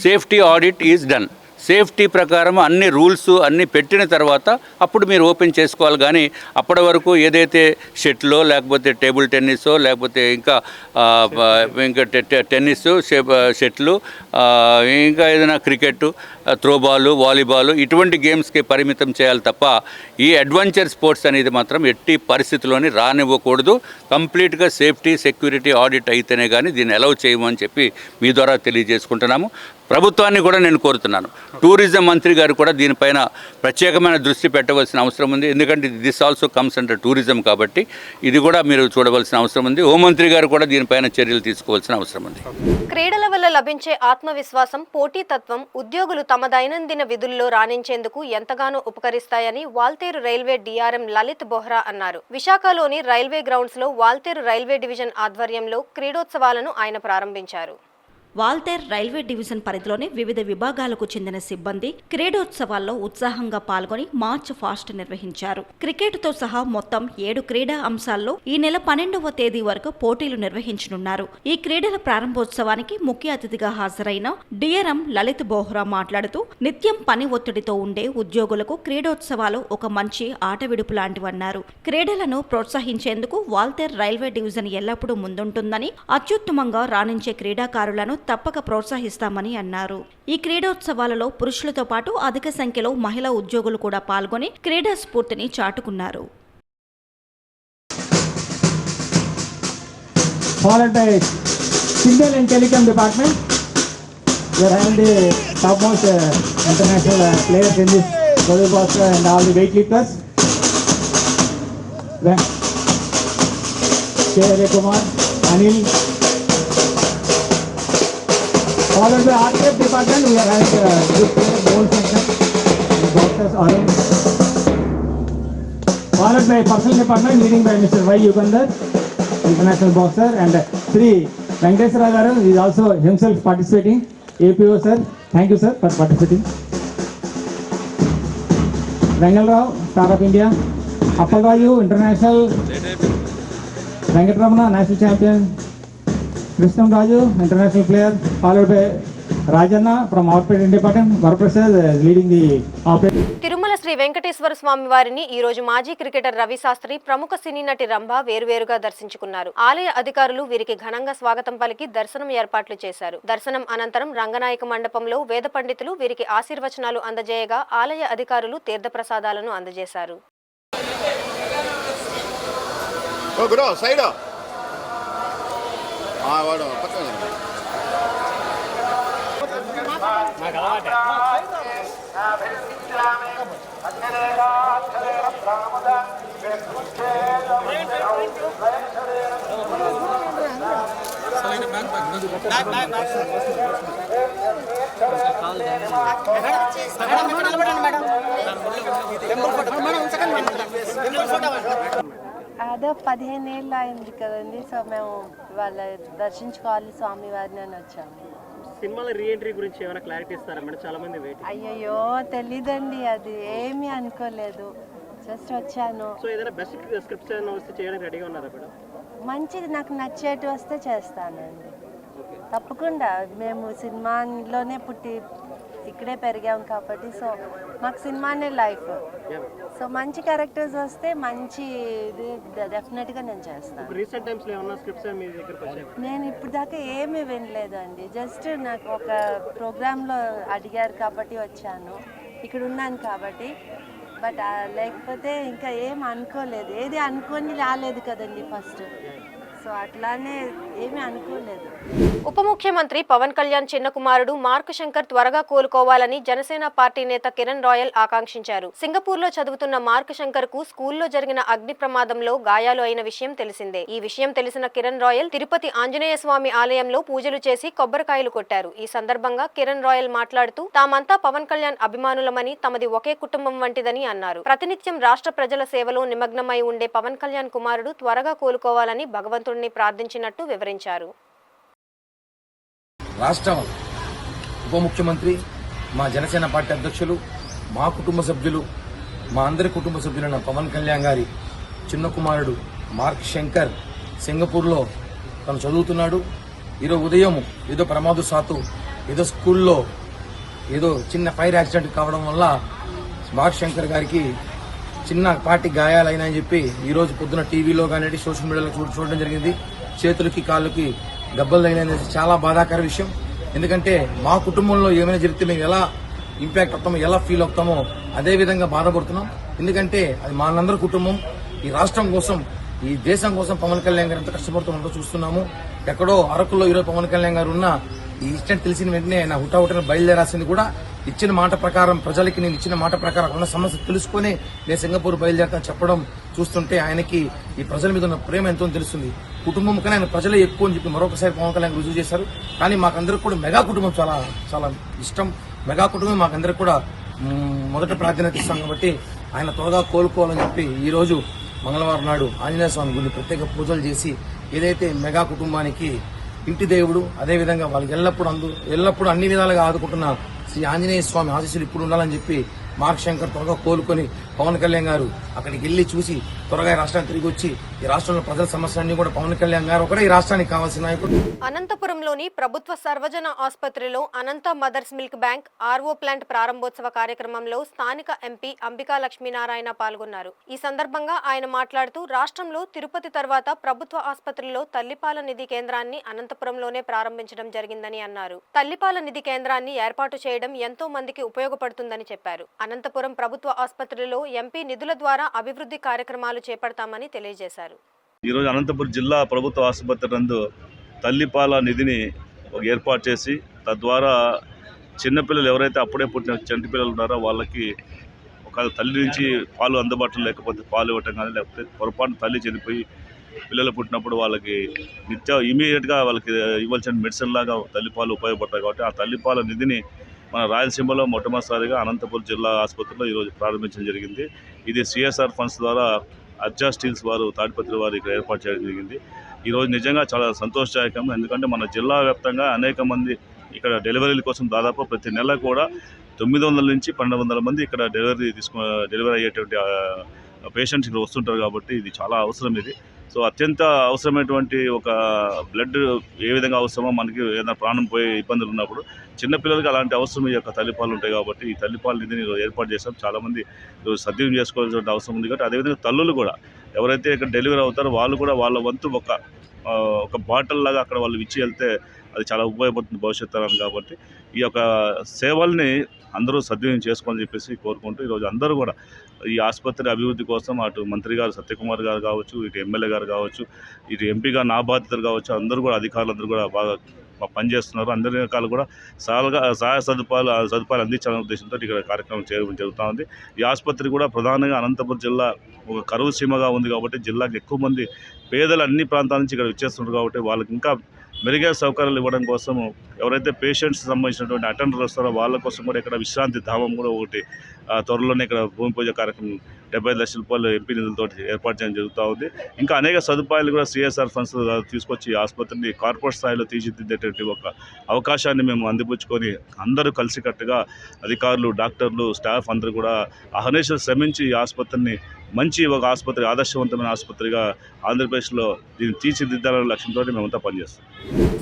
safety audit is done. Safety ప్రకారం అన్ని రూల్స్ అన్నీ పెట్టిన తర్వాత అప్పుడు మీరు ఓపెన్ చేసుకోవాలి. కానీ అప్పటి వరకు ఏదైతే షటిలో లేకపోతే టేబుల్ టెన్నిసో లేకపోతే ఇంకా టెన్నిస్ షటిలు ఇంకా ఏదైనా క్రికెట్, త్రోబాల్, వాలీబాల్ ఇటువంటి గేమ్స్కి పరిమితం చేయాలి తప్ప ఈ అడ్వెంచర్ స్పోర్ట్స్ అనేది మాత్రం ఎట్టి పరిస్థితుల్లోని రానివ్వకూడదు. కంప్లీట్గా సేఫ్టీ సెక్యూరిటీ ఆడిట్ అయితేనే కానీ దీన్ని అలౌ చేయమని చెప్పి మీ ద్వారా తెలియజేసుకుంటున్నాము. ప్రభుత్వాన్ని కూడా నేను కోరుతున్నాను, టూరిజం మంత్రి గారు కూడా దీనిపైన ప్రత్యేకమైన దృష్టి పెట్టవలసిన అవసరం ఉంది. ఎందుకంటే this also comes under tourism కాబట్టి ఇది కూడా మీరు చూడవలసిన అవసరం ఉంది. హోంమంత్రి గారు కూడా దీనిపైన చర్యలు తీసుకోవాల్సిన అవసరం ఉంది. క్రీడల వల్ల లభించే ఆత్మవిశ్వాసం, పోటీతత్వం ఉద్యోగులు తమ దైనందిన విధుల్లో రాణించేందుకు ఎంతగానో ఉపకరిస్తాయని వాల్తేరు రైల్వే డిఆర్ఎం లలిత్ బోహ్రా అన్నారు. విశాఖలోని రైల్వే గ్రౌండ్స్ లో వాల్తేరు రైల్వే డివిజన్ ఆధ్వర్యంలో క్రీడోత్సవాలను ఆయన ప్రారంభించారు. వాల్తేర్ రైల్వే డివిజన్ పరిధిలోని వివిధ విభాగాలకు చెందిన సిబ్బంది క్రీడోత్సవాల్లో ఉత్సాహంగా పాల్గొని మార్చ్ ఫాస్ట్ నిర్వహించారు. క్రికెట్తో సహా మొత్తం 7 క్రీడా అంశాల్లో ఈ నెల 12వ తేదీ వరకు పోటీలు నిర్వహించనున్నారు. ఈ క్రీడల ప్రారంభోత్సవానికి ముఖ్య అతిథిగా హాజరైన డిఆర్ఎం లలిత్ బోహ్రా మాట్లాడుతూ నిత్యం పని ఒత్తిడితో ఉండే ఉద్యోగులకు క్రీడోత్సవాలు ఒక మంచి ఆట విడుపు లాంటివన్నారు. క్రీడలను ప్రోత్సహించేందుకు వాల్తేర్ రైల్వే డివిజన్ ఎల్లప్పుడూ ముందుంటుందని, అత్యుత్తమంగా రాణించే క్రీడాకారులను తప్పక ప్రోత్సహిస్తామని అన్నారు. ఈ క్రీడోత్సవాలలో పురుషులతో పాటు అధిక సంఖ్యలో మహిళా ఉద్యోగులు కూడా పాల్గొని క్రీడా స్ఫూర్తిని చాటుకున్నారు. Followed by Signal and Telecom Department, we are having the topmost international players in this roller coaster and all the weightlifters. K. Kumar, Anil. Followed by RTF Department, we are having good players, goal section, doctors Arun. Followed by Personal Department, leading by Mr. Y. Yugandhar, international boxer, and 3. Venkateswara Garu is also himself participating. APO sir, thank you sir for participating. Rangal Rao, Star of India. Appal Raju, international. Venkatramana, national champion. Krishnam Raju, international player. Followed by Rajanna from Operating Department. Varaprasad is leading the operation. Tirumala Shri Venkateswara స్వామి వారిని ఈ రోజు మాజీ cricketer Ravi Sastry, ప్రముఖ సినీ నటి రంభ వేరువేరుగా దర్శించుకున్నారు. ఆలయ అధికారులు వీరికి ఘనంగా స్వాగతం పలికి దర్శనం ఏర్పాట్లు చేశారు. దర్శనం అనంతరం రంగనాయక మండపంలో వేద పండితులు వీరికి ఆశీర్వచనాలు అందజేయగా ఆలయ అధికారులు తీర్థప్రసాదాలను అందజేశారు. అదే 15 ఏళ్ళు అయింది కదండి. సో మేము వాళ్ళ దర్శించుకోవాలి స్వామి వారిని అని వచ్చాము. సినిమాల రీ ఎంట్రీ గురించి ఏమైనా క్లారిటీ ఇస్తారా మేడం? చాలా మంది వెయిట్. అయ్యయ్యో తెలీదండి, అది ఏమీ అనుకోలేదు, జస్ట్ వచ్చాను. సో ఏదైనా బెస్ట్ స్క్రిప్ట్స్ ఏమైనా వస్తే చేయడానికి రెడీగా ఉన్నారా మేడం? మంచిది, నాకు నచ్చేటి వస్తే చేస్తానండి తప్పకుండా. మేము సినిమాలోనే పుట్టి ఇక్కడే పెరిగాం కాబట్టి సో మాకు సినిమానే లైఫ్. సో మంచి క్యారెక్టర్స్ వస్తే మంచి ఇది డెఫినెట్గా నేను చేస్తాను. రీసెంట్ టైమ్స్లో ఏమన్నా స్క్రిప్ట్స్ మీ దగ్గరకు వచ్చాయి? నేను ఇప్పుడు దాకా ఏమీ వినలేదండి. జస్ట్ నాకు ఒక ప్రోగ్రాంలో అడిగారు కాబట్టి వచ్చాను, ఇక్కడ ఉన్నాను కాబట్టి. బట్ లేకపోతే ఇంకా ఏం అనుకోలేదు, ఏది అనుకొని రాలేదు కదండి ఫస్ట్. సో అట్లానే ఏమీ అనుకోలేదు. ఉప ముఖ్యమంత్రి పవన్ కళ్యాణ్ చిన్న కుమారుడు మార్క్ శంకర్ త్వరగా కోలుకోవాలని జనసేన పార్టీ నేత కిరణ్ రాయల్ ఆకాంక్షించారు. సింగపూర్లో చదువుతున్న మార్క్ శంకర్ కు స్కూల్లో జరిగిన అగ్ని ప్రమాదంలో గాయాలు అయిన విషయం తెలిసిందే. ఈ విషయం తెలిసిన కిరణ్ రాయల్ తిరుపతి ఆంజనేయ స్వామి ఆలయంలో పూజలు చేసి కొబ్బరికాయలు కొట్టారు. ఈ సందర్భంగా కిరణ్ రాయల్ మాట్లాడుతూ తామంతా పవన్ కళ్యాణ్ అభిమానులమని, తమది ఒకే కుటుంబం వంటిదని అన్నారు. ప్రతినిత్యం రాష్ట్ర ప్రజల సేవలో నిమగ్నమై ఉండే పవన్ కళ్యాణ్ కుమారుడు త్వరగా కోలుకోవాలని భగవంతుడిని ప్రార్థించినట్టు వివరించారు. రాష్ట్ర ఉప ముఖ్యమంత్రి, మా జనసేన పార్టీ అధ్యక్షులు, మా కుటుంబ సభ్యులు, మా అందరి కుటుంబ సభ్యులైన పవన్ కళ్యాణ్ గారి చిన్న కుమారుడు మార్క్ శంకర్ సింగపూర్లో తను చదువుతున్నాడు. ఈరోజు ఉదయం ఏదో ప్రమాదశాత్తు ఏదో స్కూల్లో ఏదో చిన్న ఫైర్ యాక్సిడెంట్ కావడం వల్ల మార్క్ శంకర్ గారికి చిన్న పార్టీ గాయాలైనాయని చెప్పి ఈరోజు పొద్దున టీవీలో కానీ సోషల్ మీడియాలో చూడడం జరిగింది. చేతులకి కాళ్ళకి దెబ్బలు అయినది చాలా బాధాకర విషయం. ఎందుకంటే మా కుటుంబంలో ఏమైనా జరిగితే మేము ఎలా ఇంపాక్ట్ అవుతామో, ఎలా ఫీల్ అవుతామో అదే విధంగా బాధపడుతున్నాం. ఎందుకంటే అది మా అందరి కుటుంబం. ఈ రాష్ట్రం కోసం, ఈ దేశం కోసం పవన్ కళ్యాణ్ గారు ఎంత కష్టపడుతుందో చూస్తున్నాము. ఎక్కడో అరకులో ఈరోజు పవన్ కళ్యాణ్ గారు ఉన్న ఈ ఇన్సిడెంట్ తెలిసిన వెంటనే ఆయన హుటాహుటిన బయలుదేరాల్సింది కూడా ఇచ్చిన మాట ప్రకారం, ప్రజలకి నేను ఇచ్చిన మాట ప్రకారం ఉన్న సమస్య తెలుసుకుని నేను సింగపూర్ బయలుదేరతాను చెప్పడం చూస్తుంటే ఆయనకి ఈ ప్రజల మీద ఉన్న ప్రేమ ఎంతో తెలుస్తుంది. కుటుంబం కన్నా ఆయన ప్రజలే ఎక్కువ అని చెప్పి మరొకసారి పవన్ కళ్యాణ్ రుజువు చేశారు. కానీ మాకందరికి కూడా మెగా కుటుంబం చాలా చాలా ఇష్టం. మెగా కుటుంబం మాకందరికి కూడా మొదట ప్రాధాన్యత ఇస్తాం కాబట్టి ఆయన త్వరగా కోలుకోవాలని చెప్పి ఈ రోజు మంగళవారం నాడు ఆంజనేయ స్వామి గుడిని ప్రత్యేక పూజలు చేసి ఏదైతే మెగా కుటుంబానికి ఇంటి దేవుడు. అదేవిధంగా వాళ్ళకి ఎల్లప్పుడూ అన్ని విధాలుగా ఆదుకుంటున్న శ్రీ ఆంజనేయ స్వామి ఆశీస్సులు ఇప్పుడు ఉండాలని చెప్పి మార్క్ శంకర్ త్వరగా కోలుకొని పవన్ కళ్యాణ్ గారు అక్కడికి వెళ్లి చూసి త్వరగా ఈ రాష్ట్రానికి తిరిగి వచ్చి ఈ రాష్ట్రంలో ప్రజల సమస్యలన్నీ కూడా పవన్ కళ్యాణ్ గారు ఒకటే ఈ రాష్ట్రానికి కావాల్సిన నాయకుడు. అనంతపురంలోని ప్రభుత్వ సర్వజన ఆసుపత్రిలో Anantha mother's milk bank RO plant ప్రారంభోత్సవ కార్యక్రమంలో స్థానిక ఎంపీ అంబికా లక్ష్మీనారాయణ పాల్గొన్నారు. ఈ సందర్భంగా ఆయన మాట్లాడుతూ రాష్ట్రంలో తిరుపతి తర్వాత ప్రభుత్వ ఆసుపత్రిలో తల్లిపాల నిధి కేంద్రాన్ని అనంతపురంలోనే ప్రారంభించడం జరిగిందని అన్నారు. తల్లిపాల నిధి కేంద్రాన్ని ఏర్పాటు చేయడం ఎంతో మందికి ఉపయోగపడుతుందని చెప్పారు. అనంతపురం ప్రభుత్వ ఆసుపత్రిలో ఎంపీ నిధుల ద్వారా అభివృద్ధి కార్యక్రమాలు చేపడతామని తెలియజేశారు. ఈరోజు అనంతపురం జిల్లా ప్రభుత్వ ఆసుపత్రి నందు తల్లిపాల నిధిని ఏర్పాటు చేసి తద్వారా చిన్నపిల్లలు ఎవరైతే అప్పుడే పుట్టిన చంటి పిల్లలు ఉన్నారో వాళ్ళకి ఒక తల్లి నుంచి పాలు అందుబాటులో లేకపోతే పాలు ఇవ్వటం కానీ, లేకపోతే పొరపాటు తల్లి చనిపోయి పిల్లలు పుట్టినప్పుడు వాళ్ళకి ఇమీడియట్గా వాళ్ళకి ఇవ్వాల్సిన మెడిసిన్ లాగా తల్లిపాలు ఉపయోగపడతాయి. కాబట్టి ఆ తల్లిపాల నిధిని మన రాయలసీమలో మొట్టమొదటిసారిగా అనంతపురం జిల్లా ఆసుపత్రిలో ఈరోజు ప్రారంభించడం జరిగింది. ఇది సిఎస్ఆర్ ఫండ్స్ ద్వారా అర్జా స్టీల్స్ వారు తాడిపత్రి వారు ఇక్కడ ఏర్పాటు చేయడం జరిగింది. ఈరోజు నిజంగా చాలా సంతోషదాయకం. ఎందుకంటే మన జిల్లా వ్యాప్తంగా అనేక మంది ఇక్కడ డెలివరీల కోసం దాదాపు ప్రతి నెల కూడా 900 నుంచి 1200 మంది ఇక్కడ డెలివరీ అయ్యేటువంటి పేషెంట్స్ ఇక్కడ వస్తుంటారు. కాబట్టి ఇది చాలా అవసరం. ఇది సో అత్యంత అవసరమైనటువంటి ఒక బ్లడ్ ఏ విధంగా అవసరమో మనకి ఏదైనా ప్రాణం పోయే ఇబ్బందులు ఉన్నప్పుడు చిన్నపిల్లలకి అలాంటి అవసరం ఈ యొక్క తల్లిపాలు ఉంటాయి. కాబట్టి ఈ తల్లిపాల నిధిని ఏర్పాటు చేస్తాం. చాలామంది సద్వినియోగం చేసుకోవాల్సిన అవసరం ఉంది. కాబట్టి అదేవిధంగా తల్లులు కూడా ఎవరైతే ఇక్కడ డెలివరీ అవుతారో వాళ్ళు కూడా వాళ్ళ వంతు ఒక బాటిల్ లాగా అక్కడ వాళ్ళు ఇచ్చి వెళ్తే అది చాలా ఉపయోగపడుతుంది భవిష్యత్తు తరానికి. కాబట్టి ఈ యొక్క సేవల్ని అందరూ సద్వినియోగం చేసుకోవాలని చెప్పేసి కోరుకుంటూ ఈరోజు అందరూ కూడా ఈ ఆసుపత్రి అభివృద్ధి కోసం అటు మంత్రి గారు సత్యకుమార్ గారు కావచ్చు, ఇటు ఎమ్మెల్యే గారు కావచ్చు, ఇటు ఎంపీగా నా బాధ్యతలు కావచ్చు, అందరూ కూడా అధికారులందరూ కూడా బాగా పనిచేస్తున్నారు. అందరి రకాలు కూడా సహాయ సదుపాయాలు అందించాలనే ఉద్దేశంతో ఇక్కడ కార్యక్రమం చేయడం జరుగుతూ ఉంది. ఈ ఆసుపత్రి కూడా ప్రధానంగా అనంతపురం జిల్లా ఒక కరువు సీమగా ఉంది. కాబట్టి జిల్లాకి ఎక్కువ మంది పేదలు అన్ని ప్రాంతాల నుంచి ఇక్కడ వచ్చేస్తున్నారు. కాబట్టి వాళ్ళకి ఇంకా మెరుగైన సౌకర్యాలు ఇవ్వడం కోసం ఎవరైతే పేషెంట్స్ సంబంధించినటువంటి అటెండర్లు వస్తారో వాళ్ళ కోసం కూడా ఇక్కడ విశ్రాంతి ధామం కూడా ఒకటి త్వరలోనే ఇక్కడ భూమి పూజ కార్యక్రమం 75 లక్షల రూపాయలు ఎంపీ నిధులతో ఏర్పాటు చేయడం జరుగుతూ ఉంది. ఇంకా అనేక సదుపాయాలు కూడా సిఎస్ఆర్ ఫండ్స్ తీసుకొచ్చి ఆసుపత్రిని కార్పొరేట్ స్థాయిలో తీర్చిదిద్దేటువంటి ఒక అవకాశాన్ని మేము అందిపుచ్చుకొని అందరూ కలిసికట్టుగా అధికారులు, డాక్టర్లు, స్టాఫ్ అందరూ కూడా అహర్నిశలు శ్రమించి ఈ ఆసుపత్రిని మంచి ఒక ఆసుపత్రి, ఆదర్శవంతమైన ఆసుపత్రిగా ఆంధ్రప్రదేశ్లో దీన్ని తీర్చిదిద్దాలనే లక్ష్యంతో మేమంతా పనిచేస్తాం.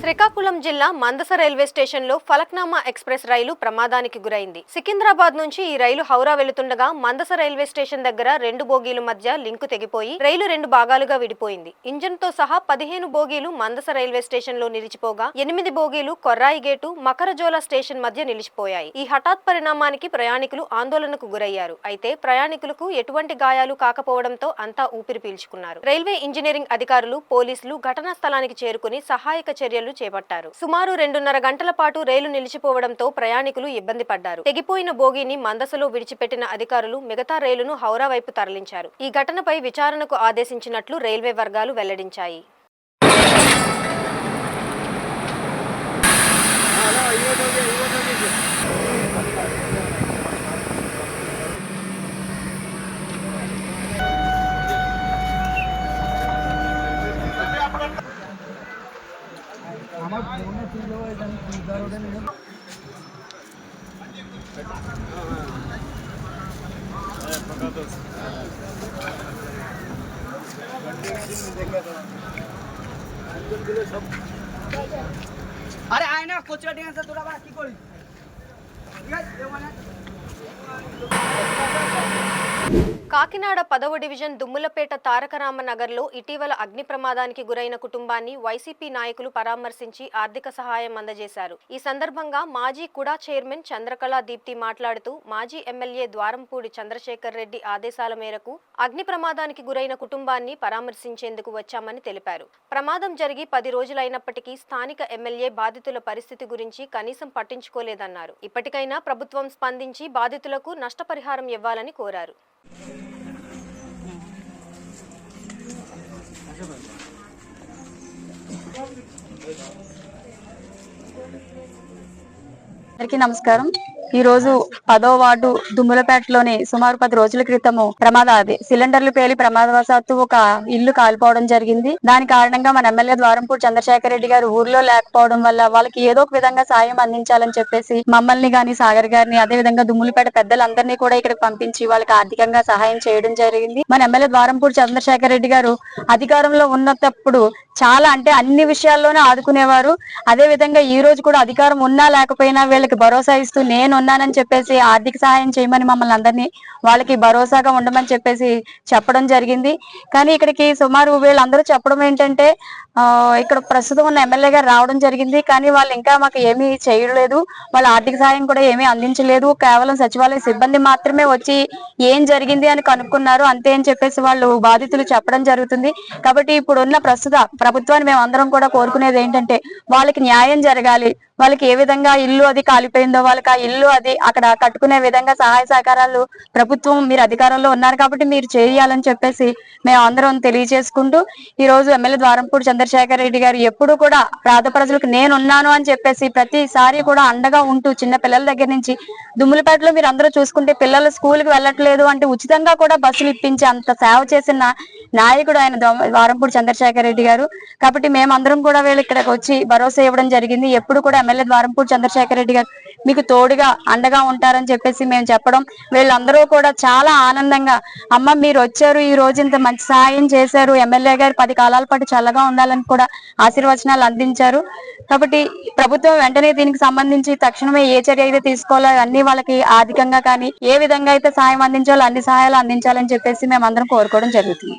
శ్రీకాకుళం జిల్లా మందస రైల్వే స్టేషన్లో ఫలక్నామా ఎక్స్ప్రెస్ రైలు ప్రమాదానికి గురైంది. సికింద్రాబాద్ నుంచి ఈ రైలు హౌరా వెళుతుండగా మందస రైల్వే స్టేషన్ దగ్గర 2 బోగీల మధ్య లింకు తెగిపోయి రైలు 2 భాగాలుగా విడిపోయింది. ఇంజన్ తో సహా 15 బోగీలు మందస రైల్వే స్టేషన్ లో నిలిచిపోగా 8 బోగీలు కొర్రాయి గేటు, మకరజోల స్టేషన్ మధ్య నిలిచిపోయాయి. ఈ హఠాత్ పరిణామానికి ప్రయాణికులు ఆందోళనకు గురయ్యారు. అయితే ప్రయాణికులకు ఎటువంటి గాయాలు కాకపోవడంతో అంతా ఊపిరి పీల్చుకున్నారు. రైల్వే ఇంజనీరింగ్ అధికారులు, పోలీసులు ఘటనా స్థలానికి చేరుకుని సహాయక చర్యలు చేపట్టారు. సుమారు 2.5 గంటల పాటు రైలు నిలిచిపోవడంతో ప్రయాణికులు ఇబ్బంది పడ్డారు. తెగిపోయిన బోగీని మందసలో విడిచిపెట్టిన అధికారులు మిగతా రైలును హౌరా వైపు తరలించారు. ఈ ఘటనపై విచారణకు ఆదేశించినట్లు రైల్వే వర్గాలు వెల్లడించాయి. अरे आए ना कोच से थोड़ा बात की कोई కాకినాడ 10వ డివిజన్ దుమ్ములపేట తారకరామనగర్లో ఇటీవల అగ్ని ప్రమాదానికి గురైన కుటుంబాన్ని వైసీపీ నాయకులు పరామర్శించి ఆర్థిక సహాయం అందజేశారు. ఈ సందర్భంగా మాజీ కుడా చైర్మన్ చంద్రకళ దీప్తి మాట్లాడుతూ మాజీ ఎమ్మెల్యే ద్వారంపూడి చంద్రశేఖర్ రెడ్డి ఆదేశాల మేరకు అగ్ని ప్రమాదానికి గురైన కుటుంబాన్ని పరామర్శించేందుకు వచ్చామని తెలిపారు. ప్రమాదం జరిగి 10 రోజులైనప్పటికీ స్థానిక ఎమ్మెల్యే బాధితుల పరిస్థితి గురించి కనీసం పట్టించుకోలేదన్నారు. ఇప్పటికైనా ప్రభుత్వం స్పందించి బాధితులకు నష్టపరిహారం ఇవ్వాలని కోరారు. అందరికీ నమస్కారం. రోజు 10వ వార్డు దుమ్ములపేటలోని సుమారు 10 రోజుల క్రితము సిలిండర్లు పేలి ప్రమాదవశాత్తు ఒక ఇల్లు కాలిపోవడం జరిగింది. దాని కారణంగా మన ఎమ్మెల్యే ద్వారంపూడి చంద్రశేఖర్ రెడ్డి గారు ఊర్లో లేకపోవడం వల్ల వాళ్ళకి ఏదో ఒక విధంగా సాయం అందించాలని చెప్పేసి మమ్మల్ని గాని సాగర్ గారిని అదే విధంగా దుమ్ములపేట పెద్దలందరినీ కూడా ఇక్కడికి పంపించి వాళ్ళకి ఆర్థికంగా సహాయం చేయడం జరిగింది. మన ఎమ్మెల్యే ద్వారంపూడి చంద్రశేఖర్ రెడ్డి గారు అధికారంలో ఉన్నప్పుడు చాలా అంటే అన్ని విషయాల్లోనే ఆదుకునేవారు. అదే విధంగా ఈ రోజు కూడా అధికారం ఉన్నా లేకపోయినా వీళ్ళకి భరోసా ఇస్తూ నేను ఉన్నానని చెప్పేసి ఆర్థిక సహాయం చేయమని మమ్మల్ని అందరినీ వాళ్ళకి భరోసాగా ఉండమని చెప్పేసి చెప్పడం జరిగింది. కానీ ఇక్కడికి సుమారు వీళ్ళందరూ చెప్పడం ఏంటంటే ఇక్కడ ప్రస్తుతం ఉన్న ఎమ్మెల్యే గారు రావడం జరిగింది, కానీ వాళ్ళు ఇంకా మాకు ఏమీ చేయలేదు, వాళ్ళ ఆర్థిక సహాయం కూడా ఏమీ అందించలేదు, కేవలం సచివాలయ సిబ్బంది మాత్రమే వచ్చి ఏం జరిగింది అని కనుక్కున్నారు అంతే అని చెప్పేసి వాళ్ళు బాధితులు చెప్పడం జరుగుతుంది. కాబట్టి ఇప్పుడున్న ప్రస్తుత ప్రభుత్వాన్ని మేము అందరం కూడా కోరుకునేది ఏంటంటే వాళ్ళకి న్యాయం జరగాలి. వాళ్ళకి ఏ విధంగా ఇల్లు అది కాలిపోయిందో వాళ్ళకి ఆ ఇల్లు అది అక్కడ కట్టుకునే విధంగా సహాయ సహకారాలు ప్రభుత్వం మీరు అధికారంలో ఉన్నారు కాబట్టి మీరు చేయాలని చెప్పేసి మేము అందరం తెలియజేసుకుంటూ ఈ రోజు ఎమ్మెల్యే ద్వారంపూడి చంద్రశేఖర్ రెడ్డి గారు ఎప్పుడు కూడా పేద ప్రజలకు నేనున్నాను అని చెప్పేసి ప్రతిసారి కూడా అండగా ఉంటూ చిన్న పిల్లల దగ్గర నుంచి దుమ్ములపేటలో మీరు అందరూ చూసుకుంటే పిల్లలు స్కూల్కి వెళ్ళట్లేదు అంటే ఉచితంగా కూడా బస్సులు ఇప్పించి అంత సేవ చేసిన నాయకుడు ఆయన ద్వారంపూడి చంద్రశేఖర్ రెడ్డి గారు. కాబట్టి మేమందరం కూడా వీళ్ళు ఇక్కడికి వచ్చి భరోసా ఇవ్వడం జరిగింది. ఎప్పుడు కూడా ఎమ్మెల్యే ద్వారంపూడి చంద్రశేఖర్ రెడ్డి గారు మీకు తోడుగా అండగా ఉంటారని చెప్పేసి మేము చెప్పడం, వీళ్ళందరూ కూడా చాలా ఆనందంగా అమ్మ మీరు వచ్చారు, ఈ రోజు ఇంత మంచి సహాయం చేశారు, ఎమ్మెల్యే గారు 10 కాలాల పాటు చల్లగా ఉండాలని కూడా ఆశీర్వచనాలు అందించారు. కాబట్టి ప్రభుత్వం వెంటనే దీనికి సంబంధించి తక్షణమే ఏ చర్య అయితే తీసుకోవాలో అన్ని వాళ్ళకి ఆర్థికంగా కానీ ఏ విధంగా అయితే సాయం అందించాలో అన్ని సహాయాలు అందించాలని చెప్పేసి మేము అందరం కోరుకోవడం జరుగుతుంది.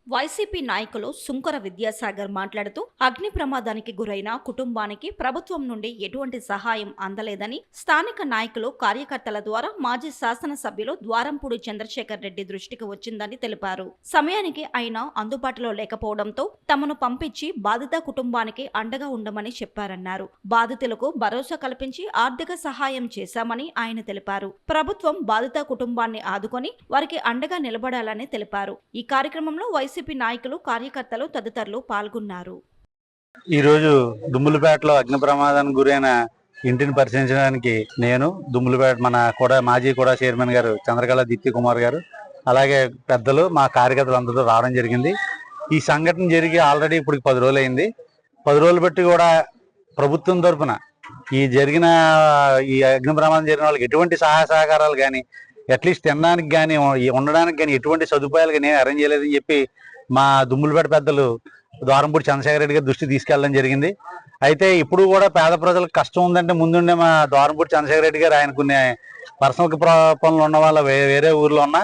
వైసీపీ నాయకులు సుంకర విద్యాసాగర్ మాట్లాడుతూ అగ్ని ప్రమాదానికి గురైన కుటుంబానికి ప్రభుత్వం నుండి ఎటువంటి సహాయం అందలేదని, స్థానిక నాయకులు కార్యకర్తల ద్వారా మాజీ శాసనసభ్యులు ద్వారంపూడి చంద్రశేఖర్ రెడ్డి దృష్టికి వచ్చిందని తెలిపారు. సమయానికి ఆయన అందుబాటులో లేకపోవడంతో తమను పంపించి బాధిత కుటుంబానికి అండగా ఉండమని చెప్పారన్నారు. బాధితులకు భరోసా కల్పించి ఆర్థిక సహాయం చేశామని ఆయన తెలిపారు. ప్రభుత్వం బాధిత కుటుంబాన్ని ఆదుకొని వారికి అండగా నిలబడాలని తెలిపారు. ఈ కార్యక్రమంలో వైసీపీ నాయకులు కార్యకర్తలు తదితరులు పాల్గొన్నారు. ఈ రోజు దుమ్ములపేటలో అగ్ని ప్రమాదానికి గురైన ఇంటిని పరిశీలించడానికి నేను దుమ్ములపేట మన కూడా మాజీ కూడా చైర్మన్ గారు చంద్రకళ దీప్తి కుమార్ గారు అలాగే పెద్దలు మా కార్యకర్తలు అందరూ రావడం జరిగింది. ఈ సంఘటన జరిగి ఆల్రెడీ ఇప్పుడు 10 రోజులు అయింది. 10 రోజులు బట్టి కూడా ప్రభుత్వం తరఫున ఈ అగ్ని ప్రమాదం జరిగిన వాళ్ళకి ఎటువంటి సహాయ సహకారాలు కానీ అట్లీస్ట్ తినడానికి కానీ ఉండడానికి కానీ ఎటువంటి సదుపాయాలు కానీ అరేంజ్ చేయలేదని చెప్పి మా దుమ్ములపేట పెద్దలు ద్వారంపూడి చంద్రశేఖర్ రెడ్డి గారి దృష్టి తీసుకెళ్ళడం జరిగింది. అయితే ఇప్పుడు కూడా పేద ప్రజలకు కష్టం ఉందంటే ముందుండే మా ద్వారంపూడి చంద్రశేఖర్ రెడ్డి గారు ఆయనకున్న పర్సనల్ పనులు ఉన్న వాళ్ళ వేరే ఊర్లో ఉన్న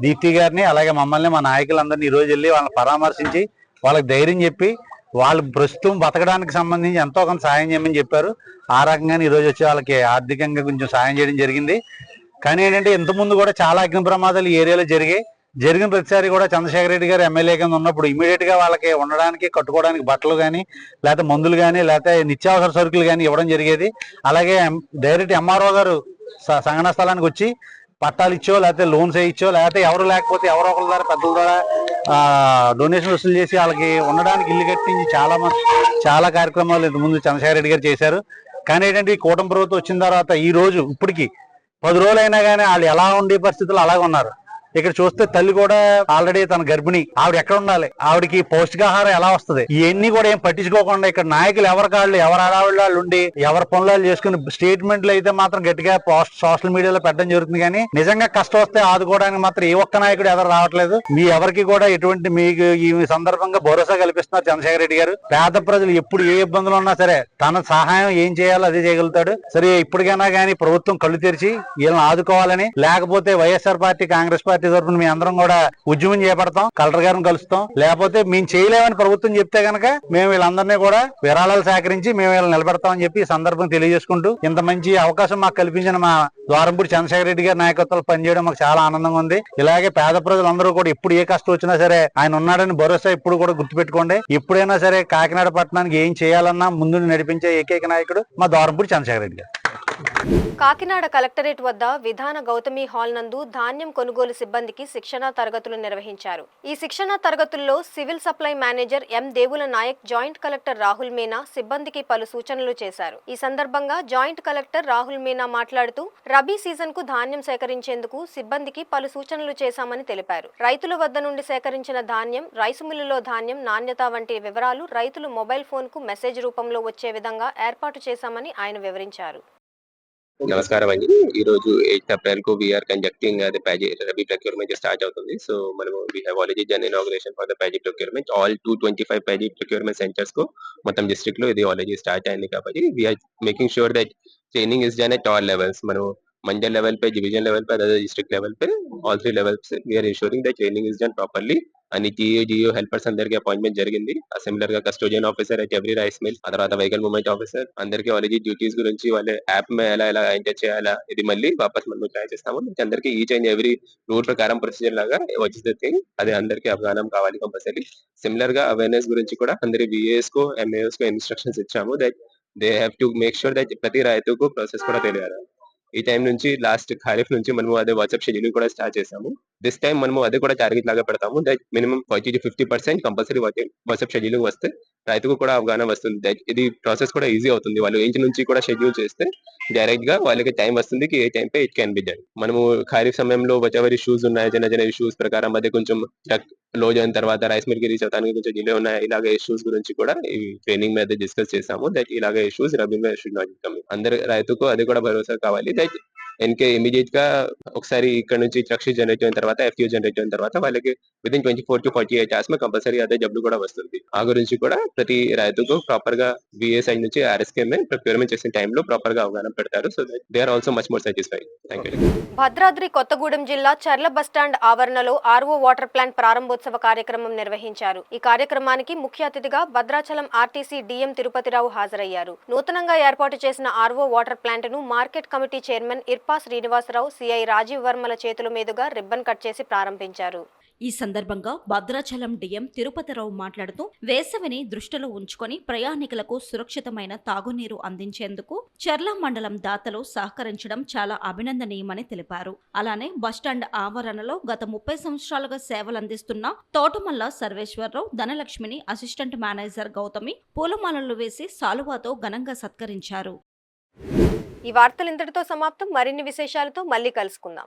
దీప్తి గారిని అలాగే మమ్మల్ని మా నాయకులందరినీ ఈ రోజు వెళ్ళి వాళ్ళని పరామర్శించి వాళ్ళకి ధైర్యం చెప్పి వాళ్ళు ప్రస్తుతం బతకడానికి సంబంధించి ఎంతో కొంత సాయం చేయమని చెప్పారు. ఆ రకంగానే ఈ రోజు వచ్చి వాళ్ళకి ఆర్థికంగా కొంచెం సాయం చేయడం జరిగింది. కానీ ఏంటంటే ఇంతకుముందు కూడా చాలా అగ్ని ప్రమాదాలు ఈ ఏరియాలో జరిగిన ప్రతిసారి కూడా చంద్రశేఖర్ రెడ్డి గారు ఎమ్మెల్యే కింద ఉన్నప్పుడు ఇమీడియట్ గా వాళ్ళకి ఉండడానికి కట్టుకోవడానికి బట్టలు కానీ లేకపోతే మందులు కానీ లేకపోతే నిత్యావసర సరుకులు కానీ ఇవ్వడం జరిగేది. అలాగే డైరెక్ట్ ఎంఆర్ఓ గారు సంఘటన స్థలానికి వచ్చి పట్టాలు ఇచ్చో లేకపోతే లోన్స్ ఇచ్చో లేకపోతే ఎవరు లేకపోతే ఎవరో ఒకరి ద్వారా పెద్దల ద్వారా డొనేషన్ వసూలు చేసి వాళ్ళకి ఉండడానికి ఇల్లు కట్టించి చాలా కార్యక్రమాలు ఇంతకుముందు చంద్రశేఖర్ రెడ్డి గారు చేశారు. కానీ ఏంటంటే ఈ కూటమి ప్రభుత్వం వచ్చిన తర్వాత ఈ రోజు ఇప్పటికి 10 రోజులు అయినా కానీ వాళ్ళు ఎలా ఉండే పరిస్థితులు అలాగే ఉన్నారు. ఇక్కడ చూస్తే తల్లి కూడా ఆల్రెడీ తన గర్భిణి, ఆవిడ ఎక్కడ ఉండాలి, ఆవిడకి పౌష్టికాహారం ఎలా వస్తుంది, ఇవన్నీ కూడా ఏం పట్టించుకోకుండా ఇక్కడ నాయకులు ఎవరి ఆడవాళ్ళు ఉండి ఎవరి పనులు చేసుకుని స్టేట్మెంట్లు అయితే మాత్రం గట్టిగా సోషల్ మీడియాలో పెట్టడం జరుగుతుంది. కానీ నిజంగా కష్టం వస్తే ఆదుకోవడానికి మాత్రం ఏ ఒక్క నాయకుడు ఎదురు రావట్లేదు. మీ ఎవరికి కూడా ఎటువంటి మీకు ఈ సందర్భంగా భరోసా కల్పిస్తున్నారు చంద్రశేఖర్ రెడ్డి గారు. పేద ప్రజలు ఎప్పుడు ఏ ఇబ్బందులు ఉన్నా సరే తన సహాయం ఏం చేయాలో అదే చేయగలుగుతాడు. సరే ఇప్పటికైనా కానీ ప్రభుత్వం కళ్ళు తెరిచి వీళ్ళని ఆదుకోవాలని, లేకపోతే వైఎస్ఆర్ పార్టీ కాంగ్రెస్ పార్టీ తరఫున మీ అందరం కూడా ఉద్యమం చేపడతాం, కలెక్టర్ గారిని కలుస్తాం. లేకపోతే మేము చేయలేమని ప్రభుత్వం చెప్తే కనుక మేము వీళ్ళందరినీ కూడా విరాళాలు సేకరించి మేము వీళ్ళని నిలబెడతామని చెప్పి ఈ సందర్భం తెలియజేసుకుంటూ ఇంత మంచి అవకాశం మాకు కల్పించిన మా ద్వారంపూడి చంద్రశేఖర్ రెడ్డి గారి నాయకత్వంలో పనిచేయడం మాకు చాలా ఆనందంగా ఉంది. ఇలాగే పేద ప్రజలందరూ కూడా ఎప్పుడు ఏ కష్టం వచ్చినా సరే ఆయన ఉన్నాడని భరోసా ఇప్పుడు కూడా గుర్తుపెట్టుకోండి. ఎప్పుడైనా సరే కాకినాడ పట్టణానికి ఏం చేయాలన్నా ముందు నడిపించే ఏకైక నాయకుడు మా ద్వారంపూడి చంద్రశేఖర్ రెడ్డి గారు. కాకినాడ కలెక్టరేట్ వద్ద విధాన గౌతమి హాల్ నందు ధాన్యం కొనుగోలు సిబ్బందికి శిక్షణా తరగతులు నిర్వహించారు. ఈ శిక్షణా తరగతుల్లో civil supply manager M Devula Nayak, joint collector Rahul Meena సిబ్బందికి పలు సూచనలు చేశారు. ఈ సందర్భంగా జాయింట్ కలెక్టర్ రాహుల్ మీనా మాట్లాడుతూ రబీ సీజన్ కు ధాన్యం సేకరించేందుకు సిబ్బందికి పలు సూచనలు చేశామని తెలిపారు. రైతుల వద్ద నుండి సేకరించిన ధాన్యం, రైసు మిల్లులో ధాన్యం నాణ్యత వంటి వివరాలు రైతులు మొబైల్ ఫోన్ కు మెసేజ్ రూపంలో వచ్చే విధంగా ఏర్పాటు చేశామని ఆయన వివరించారు. నమస్కారం అండి. ఈ రోజు 8th April కు we're conducting the paddy rabi procurement start అవుతుంది. సో మనము we have already done inauguration for the paddy procurement. All 225 paddy procurement centres కు మొత్తం డిస్ట్రిక్ట్ లో ఇది ఆల్రెడీ స్టార్ట్ అయింది కాబట్టి we're making sure that training is done at all levels. మనం mandal level पे, डिवीजन लेवल पे, अदर डिस्ट्रिक्ट लेवल पे, all 3 levels we are ensuring that training is done properly. and GO helpers అందరికి appointment జరిగింది. Similar గా custodian officer at every rice mill, ఆ తర్వాత vehicle movement officer అందరికి ఆల్రెడీ డ్యూటీస్ గురించి వాళ్ళ యాప్ ఎలా ఎంటర్ చేయాలా ఇది మళ్ళీ వాపస్ మనం ట్రై చేస్తాము. అందరికి ఈచ్ అండ్ ఎవ్రీ రూల్ ప్రకారం ప్రొసీజర్ లాగా వాట్ ఇస్ ద థింగ్ అది అందరికి అవగాహన కావాలి కంపల్సరీ. సిమిలర్ గా అవేర్నెస్ గురించి కూడా అందరి విఏఎస్ కు, ఎంఏఎస్ కు ఇన్స్ట్రక్షన్స్ ఇచ్చాము that they have to make sure that ప్రతి రైతుకు ప్రాసెస్ కూడా తెలియాలి. ఈ టైం నుంచి లాస్ట్ ఖరీఫ్ నుంచి మనము అదే వాట్సాప్ షెడ్యూల్ కూడా స్టార్ట్ చేసాము. దిస్ టైం మనము అదే కూడా టార్గెట్ లాగా పెడతాము that minimum 40 to 50% compulsory WhatsApp schedule వస్తే రైతుకు కూడా అవగాహన వస్తుంది. దట్ ఇది ప్రాసెస్ కూడా ఈజీ అవుతుంది. వాళ్ళు ఇంటి నుంచి కూడా షెడ్యూల్ చేస్తే డైరెక్ట్ గా వాళ్ళకి టైం వస్తుంది ఏ టైం పై ఇట్ క్యాన్ బి డన్. మనము ఖరీఫ్ సమయంలో వాట్ ఎవర్ ఇష్యూస్ ఉన్నాయి, చిన్న ఇష్యూస్ ప్రకారం అదే కొంచెం లోజ్ అయిన తర్వాత రైస్ మిల్ కి రీచ్ అవడానికి కొంచెం డిలే ఉన్నాయి, ఇలాగ ఇష్యూస్ గురించి కూడా ఈ ట్రైనింగ్ మీద డిస్కస్ చేసాము. దట్ ఇలాగ ఇష్యూస్ రబీ మీద షుడ్ నాట్ కమ్. అందరు రైతుకు అది కూడా భరోసా కావాలి దట్ ఎన్కే ఇమీడియట్ గా ఒకసారి ఇక్కడ నుంచి ట్రక్ జనరేట్ అయిన తర్వాత, ఎఫ్టీఓ జనరేట్ అయిన తర్వాత వాళ్ళకి విదిన్ 24 to 48 hours में కంపల్సరీ అదే జబ్బు కూడా వస్తుంది. ఆ గురించి కూడా ప్రతి రైతుకు ప్రాపర్ గా విఏ సైడ్ నుంచి ఆర్ఎస్కే మే ప్రొక్యూర్మెంట్ చేసిన టైంలో ప్రాపర్ గా అవగాహన పెడతారు. So that they are also much more satisfied. Thank you. Bhadradri Kothagudem జిల్లా చర్ల బస్టాండ్ ఆవరణలో ఆర్ఓ వాటర్ ప్లాంట్ ప్రారంభోత్సవ కార్యక్రమం నిర్వహించారు. ఈ కార్యక్రమానికి ముఖ్య అతిథిగా భద్రాచలం ఆర్టీసీ డిఎం తిరుపతిరావు హాజరయ్యారు. నూతనంగా ఏర్పాటు చేసిన ఆర్ఓ వాటర్ ప్లాంట్ ను market committee chairman Irpa Srinivasa Rao, CI Rajiv వర్మల చేతుల మీదుగా రిబ్బన్ కట్ చేసి ప్రారంభించారు. ఈ సందర్భంగా భద్రాచలం డిఎం తిరుపతిరావు మాట్లాడుతూ వేసవిని దృష్టిలో ఉంచుకొని ప్రయాణికులకు సురక్షితమైన తాగునీరు అందించేందుకు చర్ల మండలం దాతలు సహకరించడం చాలా అభినందనీయమని తెలిపారు. అలానే బస్టాండ్ ఆవరణలో గత 30 సంవత్సరాలుగా సేవలందిస్తున్న తోటమల్ల సర్వేశ్వరరావు, ధనలక్ష్మిని అసిస్టెంట్ మేనేజర్ గౌతమి పూలమాలలు వేసి సాలువాతో ఘనంగా సత్కరించారు. ఈ వార్తలు ఇంతటితో సమాప్తం. మరిన్ని విశేషాలతో మళ్ళీ కలుసుకుందాం.